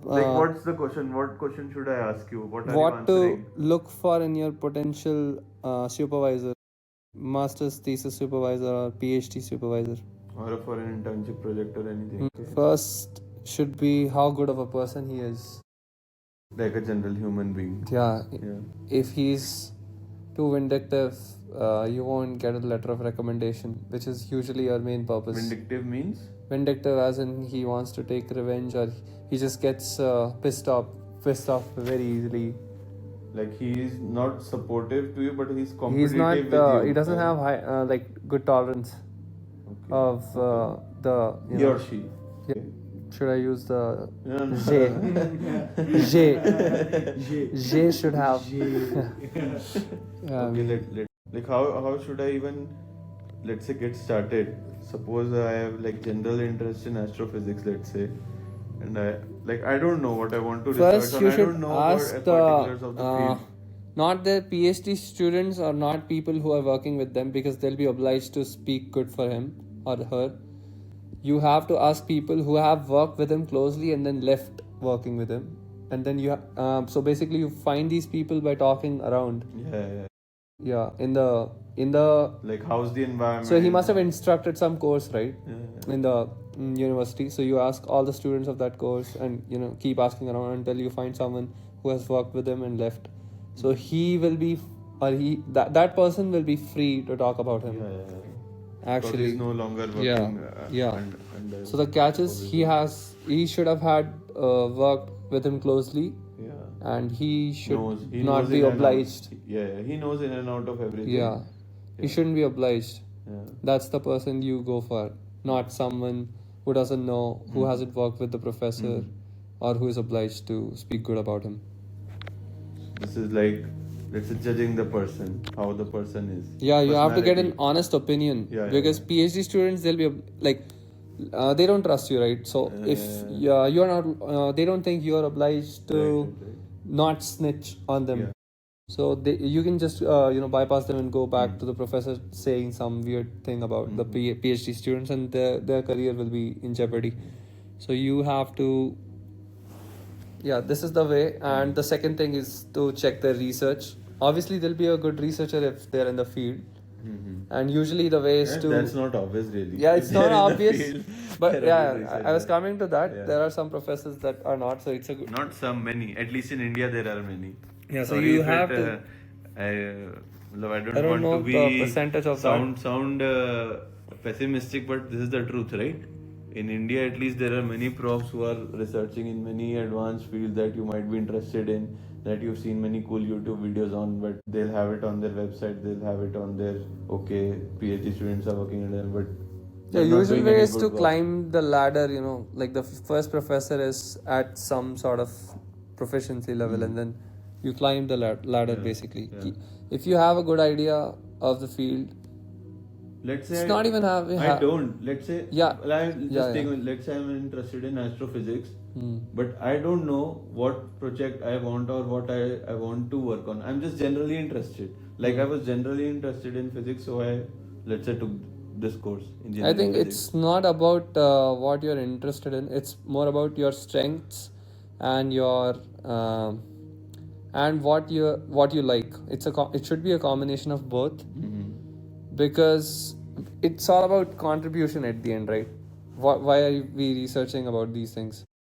Like, what's the question? What question should I ask you? What are you what to answering? look for in your potential supervisor, master's thesis supervisor or PhD supervisor. Or for an internship project or anything? First should be how good of a person he is. Like a general human being. Yeah. Yeah. If he's too vindictive, you won't get a letter of recommendation, which is usually your main purpose. Vindictive means? Vindictive as in he wants to take revenge, or he just gets pissed off very easily. Like he is not supportive to you, but he's competitive He's not. with you. He doesn't have high, like good tolerance of the. He or she. Yeah. Should I use the No, no. J should have. Okay, like how should I even, let's say, get started? Suppose I have like general interest in astrophysics, let's say, and I don't know what I want to research First, on. you I should don't know ask about particulars of the field. not the PhD students or not people who are working with them, because they'll be obliged to speak good for him or her. You have to ask people who have worked with him closely and then left working with him, and then so basically you find these people by talking around. Yeah, in the like how's the environment? So he must have instructed some course, right? Yeah. In the university. So you ask all the students of that course, and keep asking around until you find someone who has worked with him and left. So he will be, or that person will be free to talk about him. Actually, he's no longer working. Under so the catch is he should have had worked with him closely. And he should not be obliged. He knows in and out of everything. Yeah. He shouldn't be obliged. That's the person you go for, not someone who doesn't know, who hasn't worked with the professor, or who is obliged to speak good about him. This is like, let's say, judging the person, how the person is. Yeah, you have to get an honest opinion. Because PhD students, they'll be like, they don't trust you, right? So if you're not, they don't think you're obliged to not snitch on them. So you can just bypass them and go back to the professor saying some weird thing about the PhD students, and their career will be in jeopardy. So you have to, this is the way. And the second thing is to check their research. Obviously, they'll be a good researcher if they're in the field. And usually the way is to... That's not obvious, really. Yeah, it's not obvious. But I was coming to that. There are some professors that are not, so it's a good... Not some, many. At least in India, there are many. Yeah, so you have to... I don't know want to be the percentage of sound pessimistic, but this is the truth, right? In India, at least, there are many profs who are researching in many advanced fields that you might be interested in, that you've seen many cool YouTube videos on, but they'll have it on their website, they'll have it on their, PhD students are working on them, but... The usual way is to climb the ladder, like the first professor is at some sort of proficiency level, and then you climb the ladder basically. If you have a good idea of the field, let's say let's say I'm interested in astrophysics, but I don't know what project I want or what I want to work on. I'm just generally interested. Like I was generally interested in physics, so I took this course. I think it's not about what you're interested in. It's more about your strengths and your and what you like. It should be a combination of both, because it's all about contribution at the end, right? Why are we researching about these things?